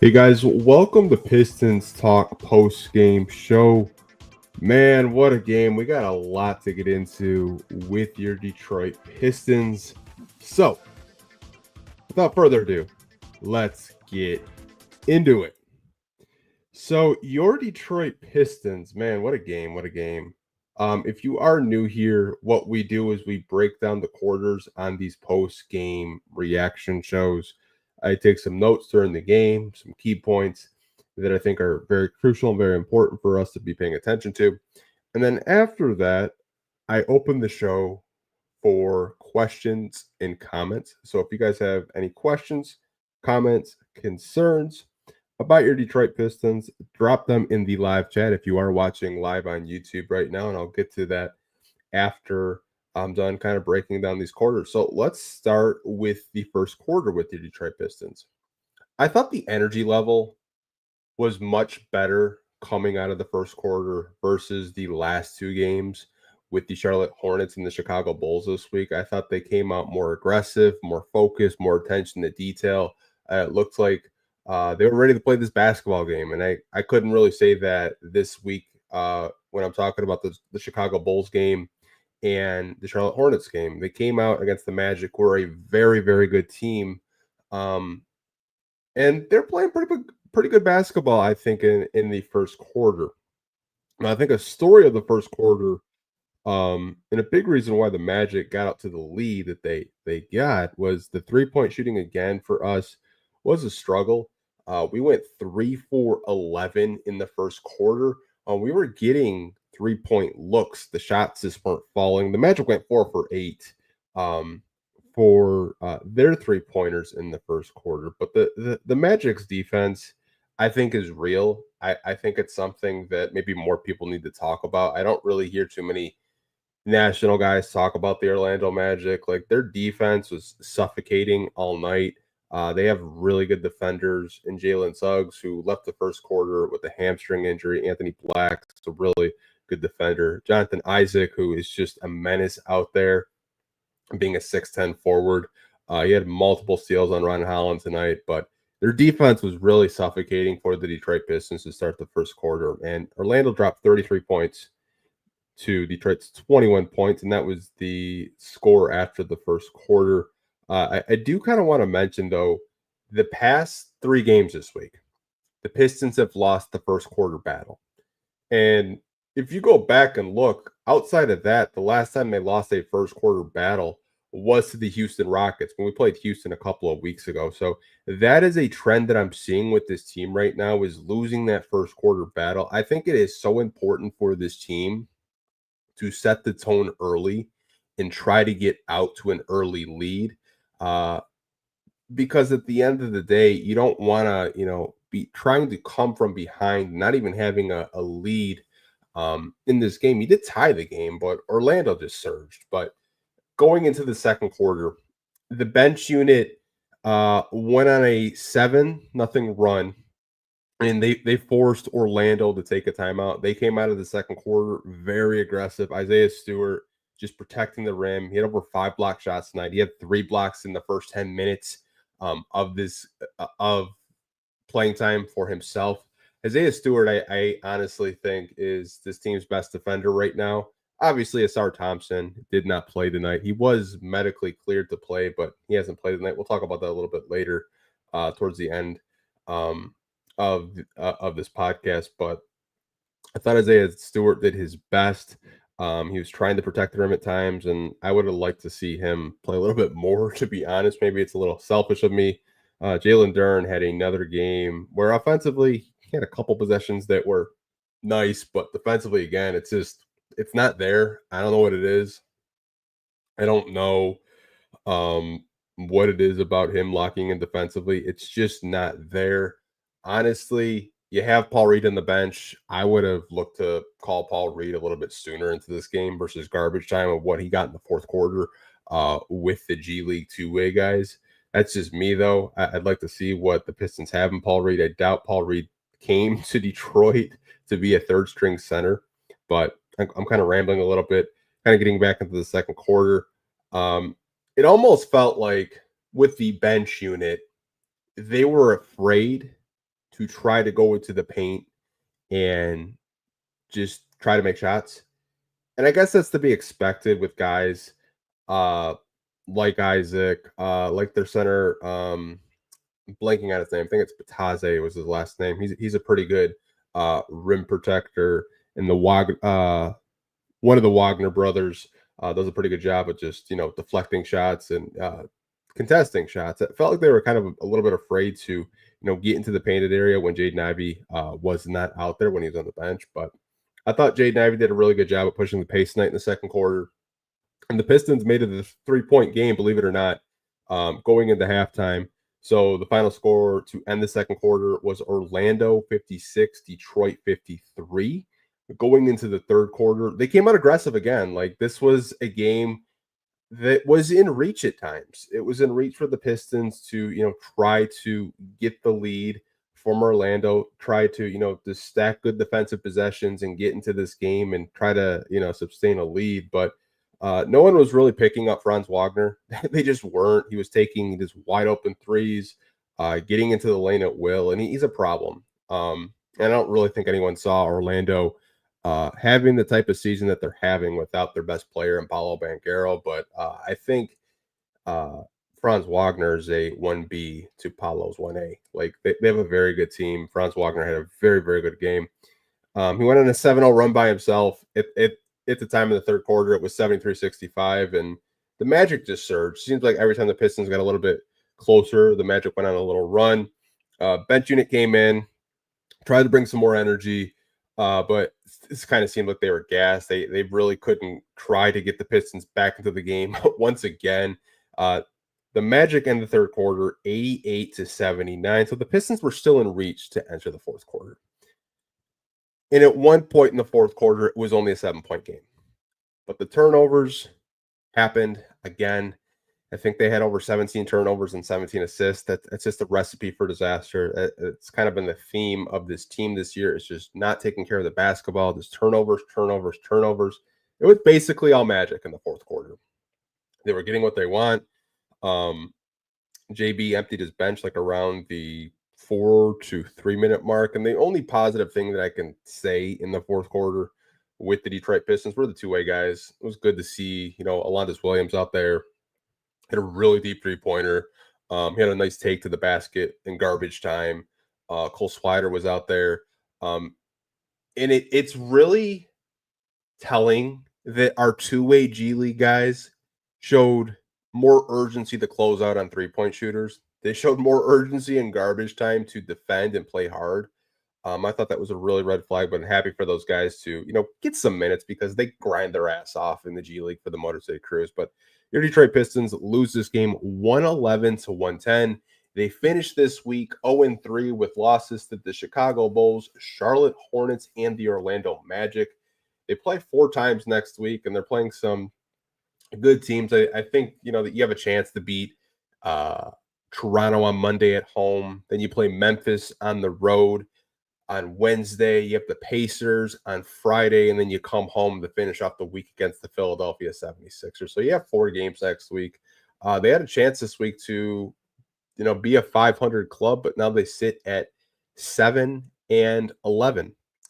Hey guys, welcome to Pistons Talk Postgame show. Man, what a game. We got a lot to get into with your Detroit Pistons. So, without further ado, let's get into it. So, your Detroit Pistons, man, what a game. What a game. If you are new here, what we do is we break down the quarters on these post-game reaction shows. I take some notes during the game, some key points that I think are very crucial and very important for us to be paying attention to. And then after that, I open the show for questions and comments. So if you guys have any questions, comments, concerns about your Detroit Pistons, drop them in the live chat if you are watching live on YouTube right now. And I'll get to that after I'm done kind of breaking down these quarters. So let's start with the first quarter with the Detroit Pistons. I thought the energy level was much better coming out of the first quarter versus the last two games with the Charlotte Hornets and the Chicago Bulls this week. I thought they came out more aggressive, more focused, more attention to detail. It looked like they were ready to play this basketball game. And I couldn't really say that this week when I'm talking about the Chicago Bulls game and the Charlotte Hornets game. They came out against the Magic, who are a very, very good team. And they're playing pretty good basketball, I think, in the first quarter. And I think a story of the first quarter, and a big reason why the Magic got out to the lead that they got was the 3-point shooting again for us was a struggle. We went 3 for 11 in the first quarter. We were getting 3-point looks. The shots just weren't falling. The Magic went 4 for 8. For their 3-pointers in the first quarter. But the Magic's defense, I think, is real. I think it's something that maybe more people need to talk about. I don't really hear too many national guys talk about the Orlando Magic. Like, their defense was suffocating all night. They have really good defenders in Jalen Suggs, who left the first quarter with a hamstring injury. Anthony Black's a really good defender. Jonathan Isaac, who is just a menace out there, being a 6'10 forward. He had multiple steals on Ron Holland tonight, but their defense was really suffocating for the Detroit Pistons to start the first quarter. And Orlando dropped 33 points to Detroit's 21 points, and that was the score after the first quarter. I do kind of want to mention, though, the past 3 games this week, the Pistons have lost the first quarter battle. And if you go back and look, outside of that, the last time they lost a first quarter battle was to the Houston Rockets when we played Houston a couple of weeks ago. So that is a trend that I'm seeing with this team right now, is losing that first quarter battle. I think it is so important for this team to set the tone early and try to get out to an early lead. Because at the end of the day, you don't want to, be trying to come from behind, not even having a lead in this game. He did tie the game, but Orlando just surged. But going into the second quarter, the bench unit went on a 7-0 run, and they forced Orlando to take a timeout. They came out of the second quarter very aggressive. Isaiah Stewart just protecting the rim. He had over 5 block shots tonight. He had 3 blocks in the first 10 minutes of playing time for himself. Isaiah Stewart, I honestly think, is this team's best defender right now. Obviously, Asar Thompson did not play tonight. He was medically cleared to play, but he hasn't played tonight. We'll talk about that a little bit later towards the end of this podcast. But I thought Isaiah Stewart did his best. He was trying to protect the rim at times, and I would have liked to see him play a little bit more, to be honest. Maybe it's a little selfish of me. Jalen Duren had another game where offensively he had a couple possessions that were nice, but defensively, again, it's not there. I don't know what it is. I don't know what it is about him locking in defensively. It's just not there. Honestly, you have Paul Reed on the bench. I would have looked to call Paul Reed a little bit sooner into this game versus garbage time of what he got in the fourth quarter with the G League two-way guys. That's just me, though. I'd like to see what the Pistons have in Paul Reed. I doubt Paul Reed came to Detroit to be a third-string center, but I'm kind of rambling a little bit, kind of getting back into the second quarter. It almost felt like with the bench unit, they were afraid to try to go into the paint and just try to make shots. And I guess that's to be expected with guys uh like Isaac, like their center, blanking on his name. I think it's Bataze was his last name. He's a pretty good rim protector. And one of the Wagner brothers does a pretty good job of just deflecting shots and contesting shots. It felt like they were kind of a little bit afraid to get into the painted area when Jaden Ivey was not out there when he was on the bench. But I thought Jaden Ivey did a really good job of pushing the pace tonight in the second quarter. And the Pistons made it a 3-point game, believe it or not, going into halftime. So the final score to end the second quarter was Orlando 56, Detroit 53. Going into the third quarter, they came out aggressive again. Like, this was a game that was in reach at times. It was in reach for the Pistons to, try to get the lead from Orlando, try to, to stack good defensive possessions and get into this game and try to, sustain a lead. But no one was really picking up Franz Wagner. They just weren't. He was taking these wide open threes, getting into the lane at will, and he's a problem. And I don't really think anyone saw Orlando having the type of season that they're having without their best player in Paolo Banchero. But I think uh, Franz Wagner is a 1B to Paolo's 1A. Like, they have a very good team. Franz Wagner had a very, very good game. He went on a 7-0 run by himself. At the time of the third quarter, it was 73-65, and the Magic just surged. Seems like every time the Pistons got a little bit closer, the Magic went on a little run. Bench unit came in, tried to bring some more energy, but this kind of seemed like they were gassed. They really couldn't try to get the Pistons back into the game once again. The Magic in the third quarter, 88-79. So the Pistons were still in reach to enter the fourth quarter. And at one point in the fourth quarter, it was only a 7-point game. But the turnovers happened again. I think they had over 17 turnovers and 17 assists. That's just a recipe for disaster. It's kind of been the theme of this team this year. It's just not taking care of the basketball. Just turnovers, turnovers, turnovers. It was basically all Magic in the fourth quarter. They were getting what they want. JB emptied his bench like around the 4 to 3 minute mark. And the only positive thing that I can say in the fourth quarter with the Detroit Pistons were the two-way guys. It was good to see, Alondas Williams out there. Had a really deep three-pointer. He had a nice take to the basket in garbage time. Cole Swider was out there. And it's really telling that our two-way G League guys showed more urgency to close out on three-point shooters. They showed more urgency in garbage time to defend and play hard. I thought that was a really red flag, but I'm happy for those guys to, get some minutes because they grind their ass off in the G League for the Motor City Cruise. But your Detroit Pistons lose this game 111-110. They finished this week 0-3 with losses to the Chicago Bulls, Charlotte Hornets, and the Orlando Magic. They play 4 times next week, and they're playing some good teams. I think, that you have a chance to beat Toronto on Monday at home. Then you play Memphis on the road on Wednesday. You have the Pacers on Friday, and then you come home to finish off the week against the Philadelphia 76ers. So you have 4 games next week. They had a chance this week to, be a 500 club, but now they sit at 7-11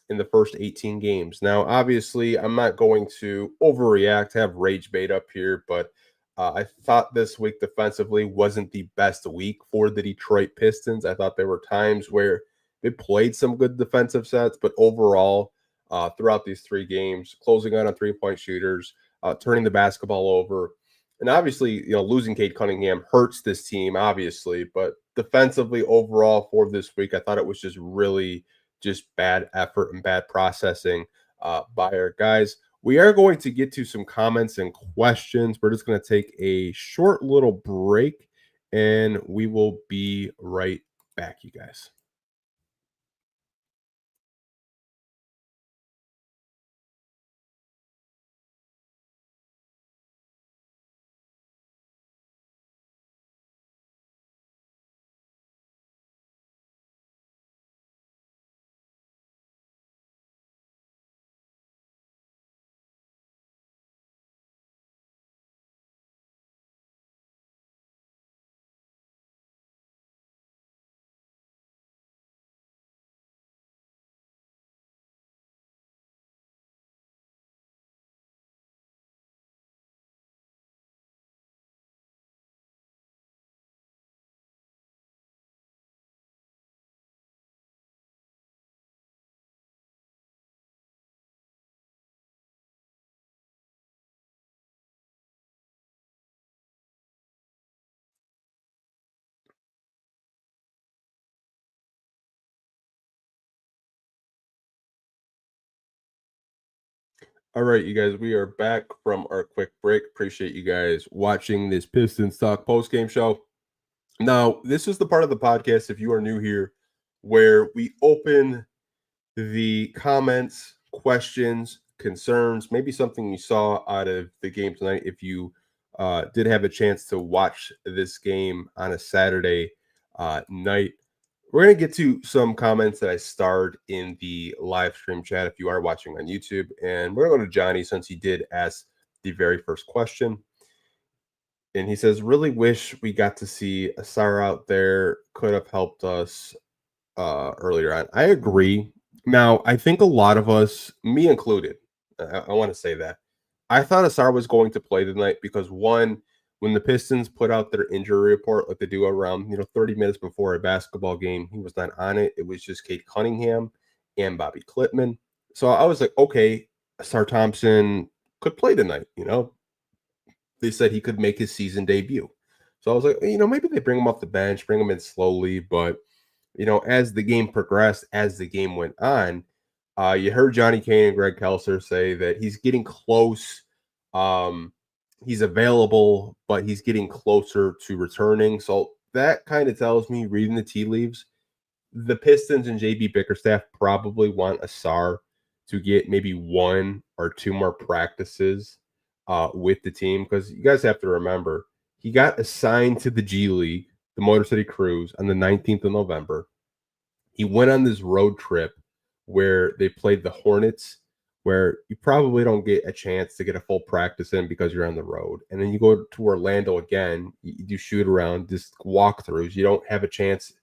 in the first 18 games. Now, obviously, I'm not going to overreact, have rage bait up here, but I thought this week defensively wasn't the best week for the Detroit Pistons. I thought there were times where they played some good defensive sets, but overall, throughout these 3 games, closing out on three-point shooters, turning the basketball over, and obviously, losing Cade Cunningham hurts this team, obviously, but defensively overall for this week, I thought it was just really just bad effort and bad processing by our guys. We are going to get to some comments and questions. We're just going to take a short little break, and we will be right back, you guys. All right, you guys, we are back from our quick break. Appreciate you guys watching this Pistons Talk Postgame show. Now, this is the part of the podcast, if you are new here, where we open the comments, questions, concerns, maybe something you saw out of the game tonight. If you did have a chance to watch this game on a Saturday night, we're going to get to some comments that I starred in the live stream chat if you are watching on YouTube. And we're going to go to Johnny since he did ask the very first question. And he says, really wish we got to see Asar out there. Could have helped us earlier on. I agree. Now, I think a lot of us, me included, I want to say that I thought Asar was going to play tonight because one, when the Pistons put out their injury report, like they do around 30 minutes before a basketball game, he was not on it. It was just Kate Cunningham and Bobby Klippman. So I was like, okay, Asar Thompson could play tonight. They said he could make his season debut. So I was like, maybe they bring him off the bench, bring him in slowly, but as the game progressed, as the game went on, you heard Johnny Kane and Greg Kelser say that he's getting close. He's available, but he's getting closer to returning. So that kind of tells me, reading the tea leaves, the Pistons and JB Bickerstaff probably want Asar to get maybe one or two more practices with the team, because you guys have to remember, he got assigned to the G League, the Motor City Cruise, on the 19th of November. He went on this road trip where they played the Hornets, where you probably don't get a chance to get a full practice in because you're on the road. And then you go to Orlando again, you do shoot around, just walkthroughs. You don't have a chance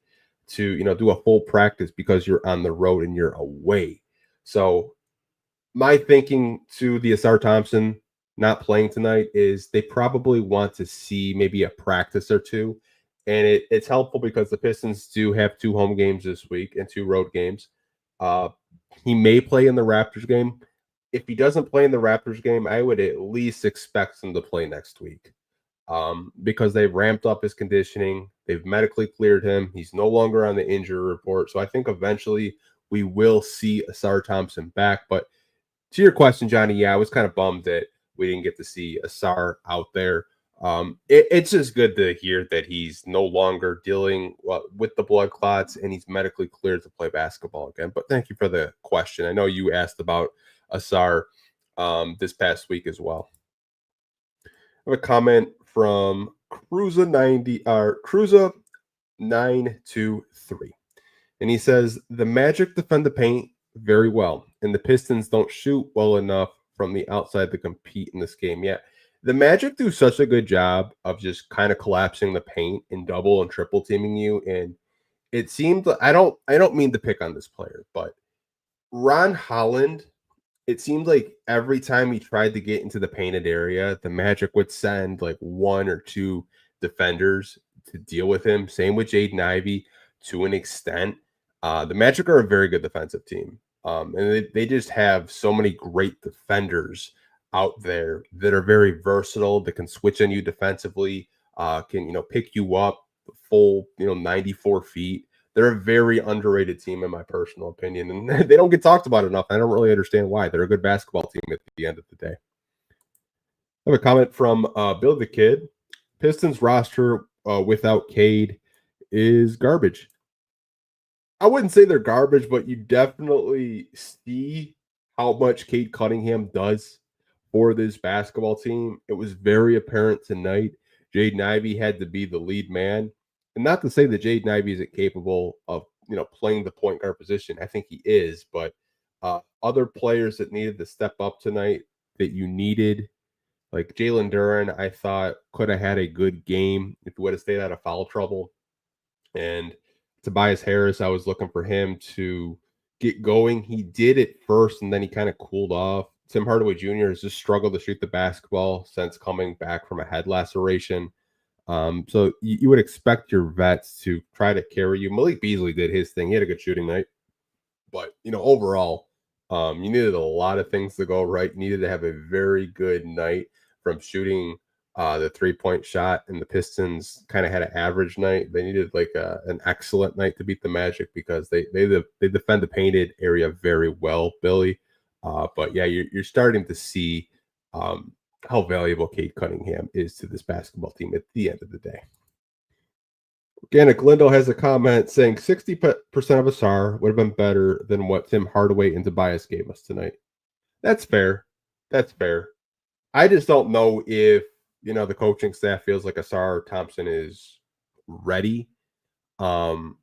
to, do a full practice because you're on the road and you're away. So my thinking to the Asar Thompson not playing tonight is they probably want to see maybe a practice or two. And it's helpful because the Pistons do have 2 home games this week and 2 road games. He may play in the Raptors game. If he doesn't play in the Raptors game, I would at least expect him to play next week because they've ramped up his conditioning. They've medically cleared him. He's no longer on the injury report. So I think eventually we will see Asar Thompson back. But to your question, Johnny, yeah, I was kind of bummed that we didn't get to see Asar out there. It's just good to hear that he's no longer dealing with the blood clots and he's medically cleared to play basketball again. But thank you for the question. I know you asked about Asar this past week as well. I have a comment from Cruza923. And he says, the Magic defend the paint very well, and the Pistons don't shoot well enough from the outside to compete in this game yet. The Magic do such a good job of just kind of collapsing the paint and double and triple teaming you. And it seemed I don't mean to pick on this player, but Ron Holland, it seemed like every time he tried to get into the painted area, the Magic would send like 1 or 2 defenders to deal with him. Same with Jaden Ivey to an extent. The Magic are a very good defensive team. And they just have so many great defenders out there that are very versatile, that can switch on you defensively, can, pick you up full, 94 feet. They're a very underrated team, in my personal opinion, and they don't get talked about enough. I don't really understand why. They're a good basketball team at the end of the day. I have a comment from Bill the Kid. Pistons roster without Cade is garbage. I wouldn't say they're garbage, but you definitely see how much Cade Cunningham does for this basketball team. It was very apparent tonight. Jaden Ivey had to be the lead man. And not to say that Jaden Ivey isn't capable of, playing the point guard position. I think he is, but other players that needed to step up tonight that you needed, like Jalen Duren, I thought could have had a good game if he would have stayed out of foul trouble. And Tobias Harris, I was looking for him to get going. He did it first, and then he kind of cooled off. Tim Hardaway Jr. has just struggled to shoot the basketball since coming back from a head laceration. So you would expect your vets to try to carry you. Malik Beasley did his thing. He had a good shooting night. But, overall, you needed a lot of things to go right. You needed to have a very good night from shooting the 3-point shot, and the Pistons kind of had an average night. They needed like an excellent night to beat the Magic because they defend the painted area very well, Billy. But yeah, you're starting to see um, how valuable Kate Cunningham is to this basketball team at the end of the day. Organic Lindo has a comment saying 60% of a SAR would have been better than what Tim Hardaway and Tobias gave us tonight. That's fair. That's fair. I just don't know if the coaching staff feels like Asar Thompson is ready. Um,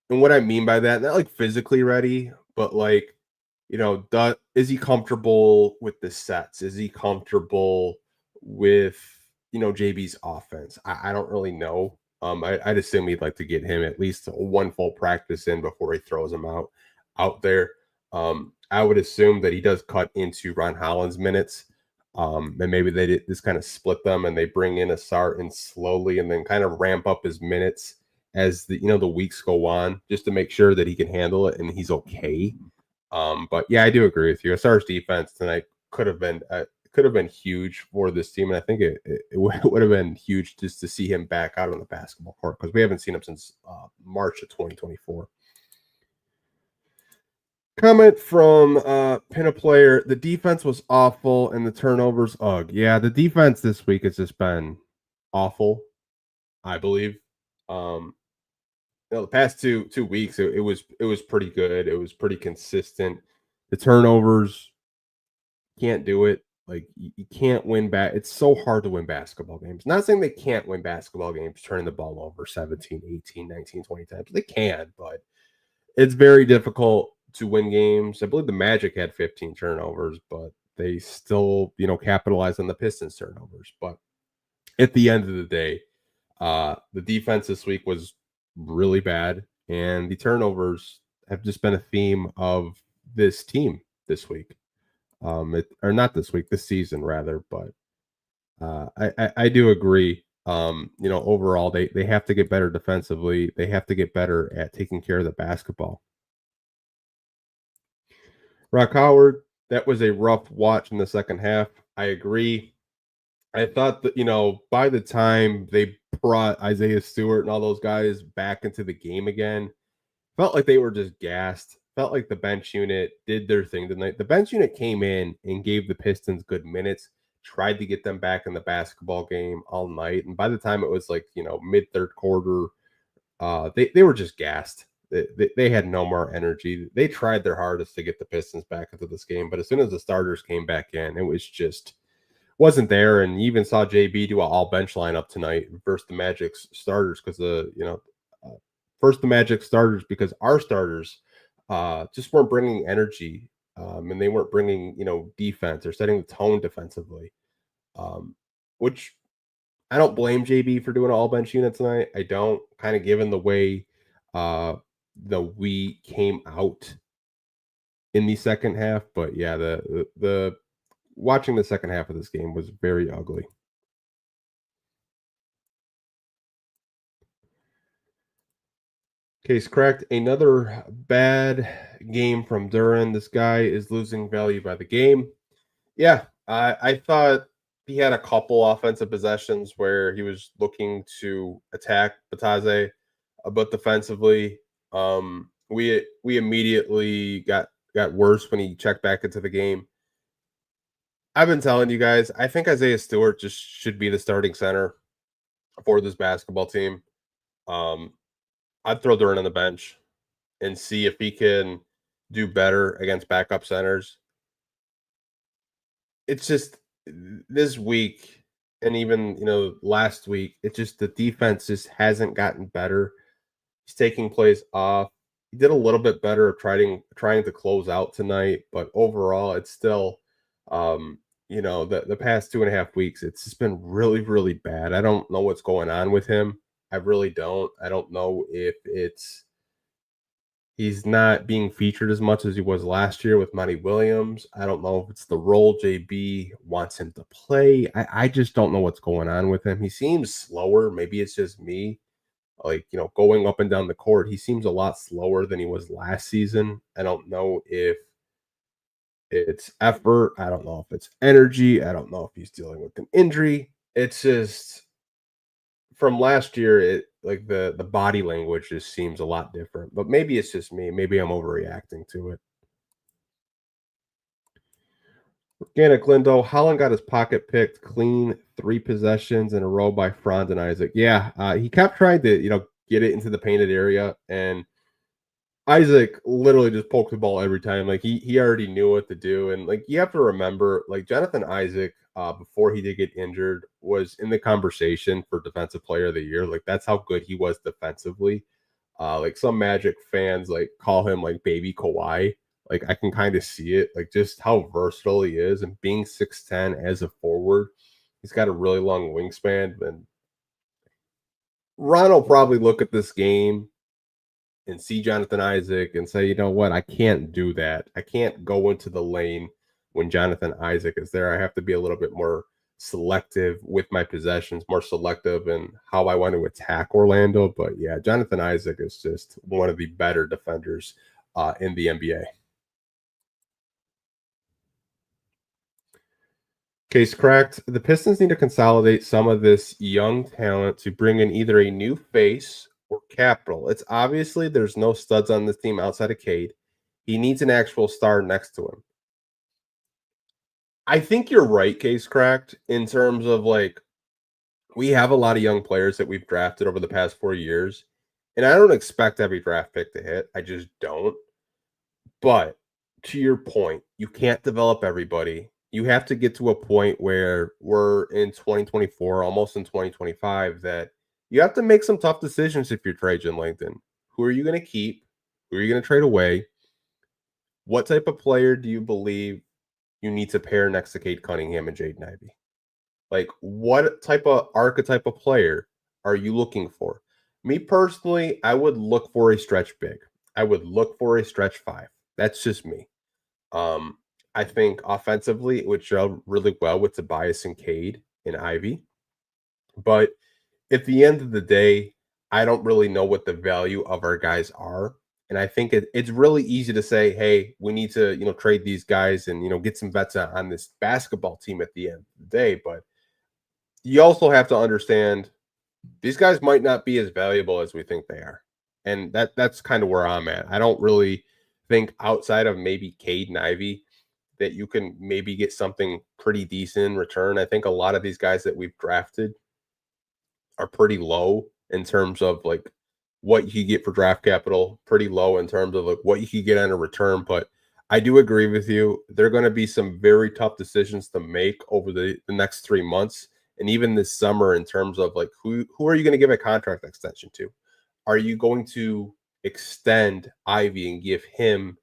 and what I mean by that, not like physically ready, but like is he comfortable with the sets? Is he comfortable with JB's offense? I don't really know. I'd assume he'd like to get him at least one full practice in before he throws him out there. I would assume that he does cut into Ron Holland's minutes. And maybe they just kind of split them and they bring in Asar in slowly and then kind of ramp up his minutes as the weeks go on, just to make sure that he can handle it and he's okay. But yeah, I do agree with you. Asar's defense tonight could have been huge for this team, and I think it would have been huge just to see him back out on the basketball court because we haven't seen him since March of 2024. Comment from Pinup Player: the defense was awful and the turnovers, ugh. Yeah, the defense this week has just been awful, I believe. The past two weeks it was pretty good. It was pretty consistent. The turnovers, can't do it. Like you can't win back. It's so hard to win basketball games. Not saying they can't win basketball games turning the ball over 17, 18, 19, 20 times. They can, but it's very difficult to win games. I believe the Magic had 15 turnovers, but they still, capitalized on the Pistons turnovers. But at the end of the day, the defense this week was really bad, and the turnovers have just been a theme of this team this week. Or not this week, this season rather. But I do agree. Overall, they have to get better defensively. They have to get better at taking care of the basketball. Rock Howard, that was a rough watch in the second half. I agree. I thought that, by the time they brought Isaiah Stewart and all those guys back into the game again, felt like they were just gassed. Felt like the bench unit did their thing tonight. The bench unit came in and gave the Pistons good minutes, tried to get them back in the basketball game all night. And by the time it was like, mid third quarter, they were just gassed. They had no more energy. They tried their hardest to get the Pistons back into this game, but as soon as the starters came back in, it was just wasn't there. And you even saw JB do an all bench lineup tonight versus the Magic's starters because first the Magic starters because our starters just weren't bringing energy, and they weren't bringing defense or setting the tone defensively, which I don't blame JB for doing an all bench unit tonight. I don't, kind of given the way we came out in the second half. But yeah, the watching the second half of this game was very ugly. Case cracked. Another bad game from Duren. This guy is losing value by the game. Yeah, I thought he had a couple offensive possessions where he was looking to attack Bataze, but defensively, we immediately got worse when he checked back into the game. I've been telling you guys, I think Isaiah Stewart just should be the starting center for this basketball team. I'd throw Duren on the bench and see if he can do better against backup centers. It's just this week and even last week, it just the defense just hasn't gotten better. He's taking plays off. He did a little bit better of trying to close out tonight, but overall, it's still the past 2.5 weeks, it's just been really, really bad. I don't know what's going on with him. I really don't. I don't know if he's not being featured as much as he was last year with Monty Williams. I don't know if it's the role JB wants him to play. I just don't know what's going on with him. He seems slower. Maybe it's just me. Like, going up and down the court, he seems a lot slower than he was last season. I don't know if it's effort. I don't know if it's energy. I don't know if he's dealing with an injury. It's just from last year, it like the body language just seems a lot different. But maybe it's just me. Maybe I'm overreacting to it. Organic Lindo, Holland got his pocket picked clean 3 possessions in a row by Franz and Isaac. Yeah, he kept trying to, get it into the painted area, and Isaac literally just poked the ball every time. Like he already knew what to do. And like you have to remember, like Jonathan Isaac, before he did get injured, was in the conversation for defensive player of the year. Like that's how good he was defensively. Like some Magic fans like call him like baby Kawhi. Like I can kind of see it, like just how versatile he is, and being 6'10" as a forward, he's got a really long wingspan. And Ron will probably look at this game and see Jonathan Isaac and say, you know what, I can't do that. I can't go into the lane when Jonathan Isaac is there. I have to be a little bit more selective with my possessions, more selective in how I want to attack Orlando. But yeah, Jonathan Isaac is just one of the better defenders in the NBA. Case cracked. The Pistons need to consolidate some of this young talent to bring in either a new face or capital. It's obviously there's no studs on this team outside of Cade. He needs an actual star next to him. I think you're right, Case cracked, in terms of like we have a lot of young players that we've drafted over the past 4 years, and I don't expect every draft pick to hit. I just don't. But to your point, you can't develop everybody. You have to get to a point where we're in 2024, almost in 2025, that you have to make some tough decisions if you're Trajan Langdon. Who are you going to keep? Who are you going to trade away? What type of player do you believe you need to pair next to Cade Cunningham and Jaden Ivey? Like, what type of archetype of player are you looking for? Me personally, I would look for a stretch big. I would look for a stretch five. That's just me. Um, I think offensively it would gel really well with Tobias and Cade and Ivy. But at the end of the day, I don't really know what the value of our guys are. And I think it's really easy to say, hey, we need to, trade these guys and, get some vets on this basketball team at the end of the day. But you also have to understand these guys might not be as valuable as we think they are. And that's kind of where I'm at. I don't really think outside of maybe Cade and Ivy that you can maybe get something pretty decent in return. I think a lot of these guys that we've drafted are pretty low in terms of like what you get for draft capital, pretty low in terms of like what you could get on a return. But I do agree with you. There are going to be some very tough decisions to make over the next 3 months and even this summer in terms of like who are you going to give a contract extension to? Are you going to extend Ivy and give him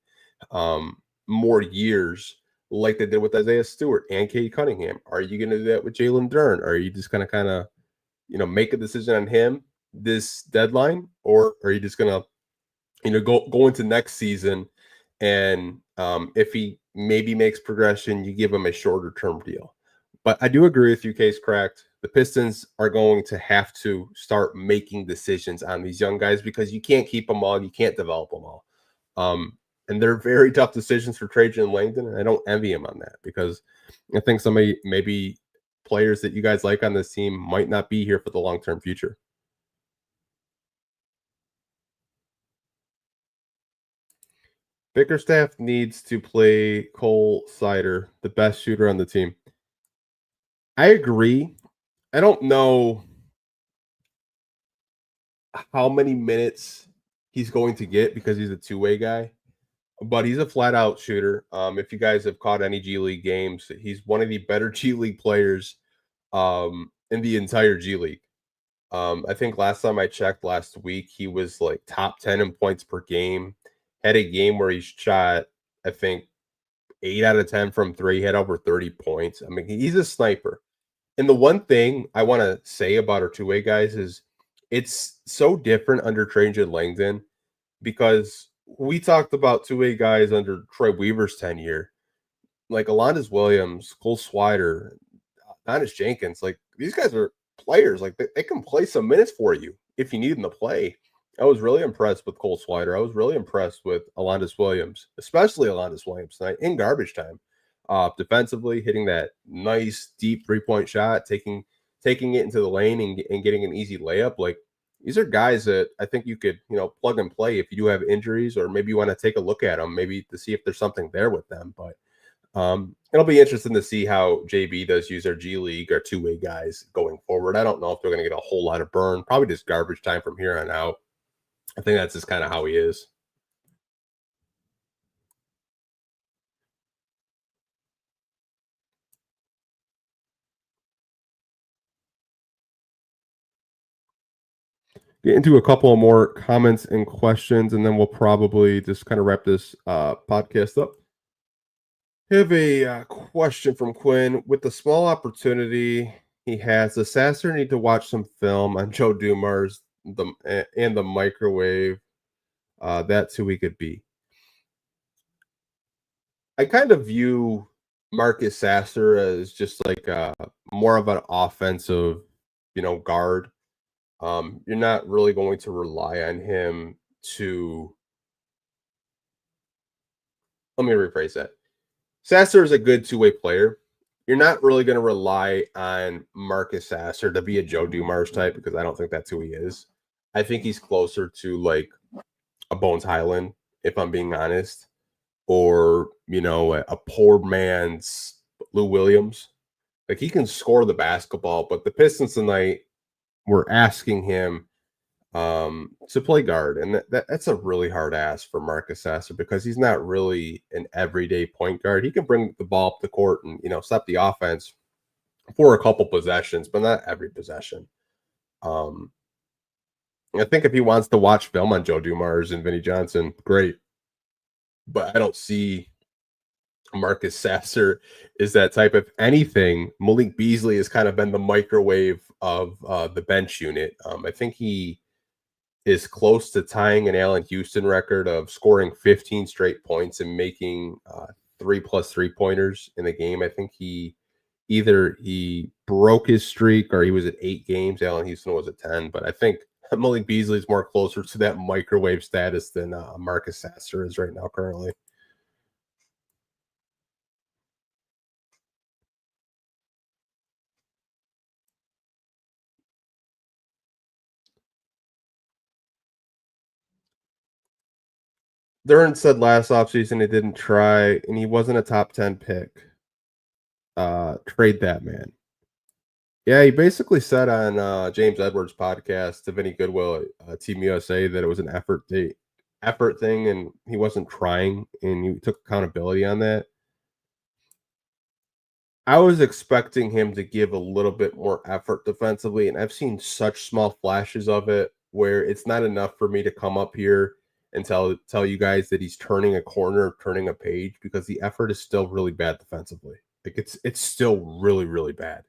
more years like they did with Isaiah Stewart and Cade Cunningham? Are you going to do that with Jalen Duren? Or are you just going to kind of make a decision on him this deadline, or are you just gonna, go into next season and if he maybe makes progression, you give him a shorter term deal? But I do agree with you, Case Cracked. The Pistons are going to have to start making decisions on these young guys because you can't keep them all, you can't develop them all. And they're very tough decisions for Trajan Langdon, and I don't envy him on that because I think somebody maybe players that you guys like on this team might not be here for the long-term future. Bickerstaff needs to play Cole Sider, the best shooter on the team. I agree. I don't know how many minutes he's going to get because he's a two-way guy, but he's a flat-out shooter. If you guys have caught any G League games, he's one of the better G League players in the entire G League. I think last time I checked last week, he was like top 10 in points per game. Had a game where he shot, I think, 8 out of 10 from three, had over 30 points. I mean, he's a sniper. And the one thing I want to say about our two-way guys is it's so different under Trajan Langdon because we talked about two-way guys under Troy Weaver's tenure, like Alondas Williams, Cole Swider, Honest Jenkins. Like these guys are players. Like they can play some minutes for you if you need them to play. I was really impressed with Cole Swider. I was really impressed with Alondas Williams, especially Alondas Williams tonight in garbage time. Defensively, hitting that nice deep 3-point shot, taking it into the lane and getting an easy layup. Like these are guys that I think you could, plug and play if you do have injuries or maybe you want to take a look at them, maybe to see if there's something there with them. But It'll be interesting to see how JB does use their G League or two-way guys going forward. I don't know if they're going to get a whole lot of burn. Probably just garbage time from here on out. I think that's just kind of how he is. Get into a couple of more comments and questions, and then we'll probably just kind of wrap this podcast up. I have a question from Quinn. With the small opportunity he has, does Sasser need to watch some film on Joe Dumars and the microwave? That's who he could be. I kind of view Marcus Sasser as just like more of an offensive, guard. You're not really going to rely on him to. Let me rephrase that. Sasser is a good two-way player. You're not really going to rely on Marcus Sasser to be a Joe Dumars type because I don't think that's who he is. I think he's closer to like a Bones Highland, if I'm being honest, or a poor man's Lou Williams. Like he can score the basketball, but the Pistons tonight were asking him to play guard, and that's a really hard ask for Marcus Sasser because he's not really an everyday point guard. He can bring the ball up the court and stop the offense for a couple possessions, but not every possession. I think if he wants to watch film on Joe Dumars and Vinnie Johnson, great, but I don't see Marcus Sasser is that type. If anything, Malik Beasley has kind of been the microwave of the bench unit. I think he is close to tying an Allen Houston record of scoring 15 straight points and making 3+ 3-pointers in the game. I think he broke his streak or he was at 8 games. Allen Houston was at 10, but I think Malik Beasley is more closer to that microwave status than Marcus Sasser is right now currently. Duren said last offseason he didn't try, and he wasn't a top 10 pick. Trade that man. Yeah, he basically said on James Edwards' podcast to Vinny Goodwill at Team USA that it was an effort thing, and he wasn't trying, and he took accountability on that. I was expecting him to give a little bit more effort defensively, and I've seen such small flashes of it where it's not enough for me to come up here and tell you guys that he's turning a corner, turning a page, because the effort is still really bad defensively. Like it's still really, really bad.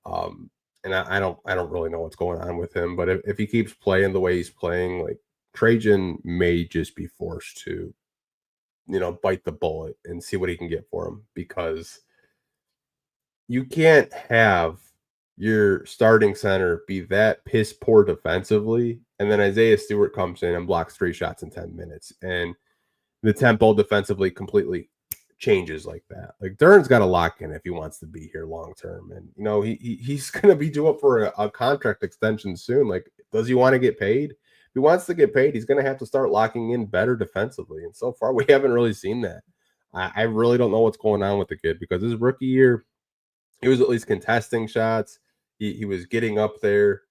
And I don't really know what's going on with him, but if he keeps playing the way he's playing, like Trajan may just be forced to, bite the bullet and see what he can get for him, because you can't have your starting center be that piss poor defensively, and then Isaiah Stewart comes in and blocks 3 shots in 10 minutes, and the tempo defensively completely changes like that. Like Duren's got to lock in if he wants to be here long term, and he's going to be due up for a contract extension soon. Like, does he want to get paid? If he wants to get paid, he's going to have to start locking in better defensively, and so far we haven't really seen that. I really don't know what's going on with the kid, because his rookie year, he was at least contesting shots. He was getting up there.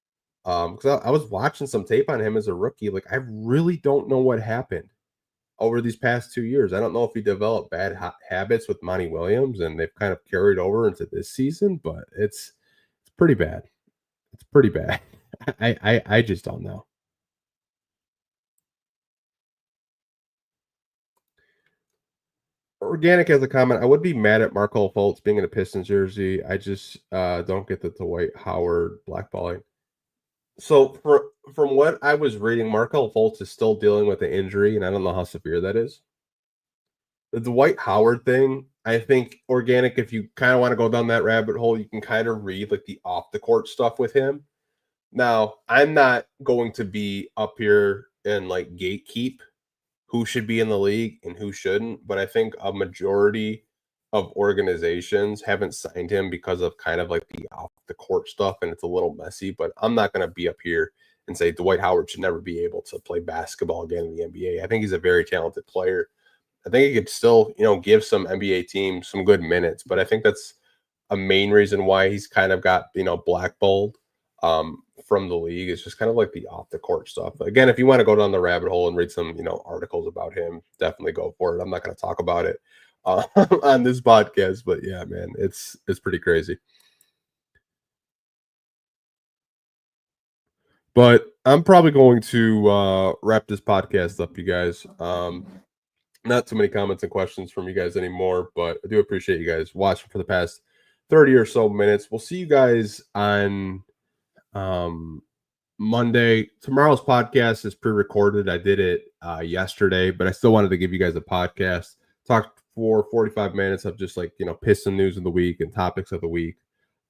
Because I was watching some tape on him as a rookie. Like, I really don't know what happened over these past 2 years. I don't know if he developed bad habits with Monty Williams, and they've kind of carried over into this season, but it's pretty bad. It's pretty bad. I just don't know. Organic has a comment. I would be mad at Markelle Fultz being in a Pistons jersey. I just don't get the Dwight Howard blackballing. So from what I was reading, Markelle Fultz is still dealing with the injury, and I don't know how severe that is. The Dwight Howard thing, I think Organic, if you kind of want to go down that rabbit hole, you can kind of read like the off the court stuff with him. Now, I'm not going to be up here and like gatekeep who should be in the league and who shouldn't, but I think a majority of organizations haven't signed him because of kind of like the off the court stuff, and it's a little messy. But I'm not going to be up here and say Dwight Howard should never be able to play basketball again in the NBA. I think he's a very talented player. I think he could still, give some NBA teams some good minutes. But I think that's a main reason why he's kind of got, blackballed from the league. It's just kind of like the off the court stuff. Again, if you want to go down the rabbit hole and read some, articles about him, definitely go for it. I'm not going to talk about it on this podcast, but yeah, man, it's pretty crazy. But I'm probably going to wrap this podcast up, you guys. Not too many comments and questions from you guys anymore, but I do appreciate you guys watching for the past 30 or so minutes. We'll see you guys on Monday. Tomorrow's podcast is pre-recorded. I did it yesterday, but I still wanted to give you guys a podcast. Talk for 45 minutes of just like, Piston news of the week and topics of the week.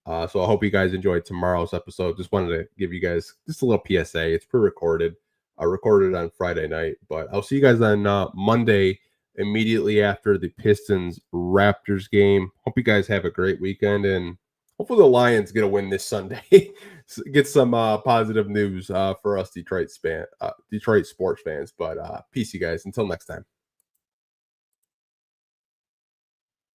So I hope you guys enjoyed tomorrow's episode. Just wanted to give you guys just a little PSA. It's pre-recorded. I recorded it on Friday night, but I'll see you guys on Monday immediately after the Pistons Raptors game. Hope you guys have a great weekend, and hopefully the Lions get a win this Sunday. Get some positive news for us Detroit sports fans. But peace, you guys. Until next time.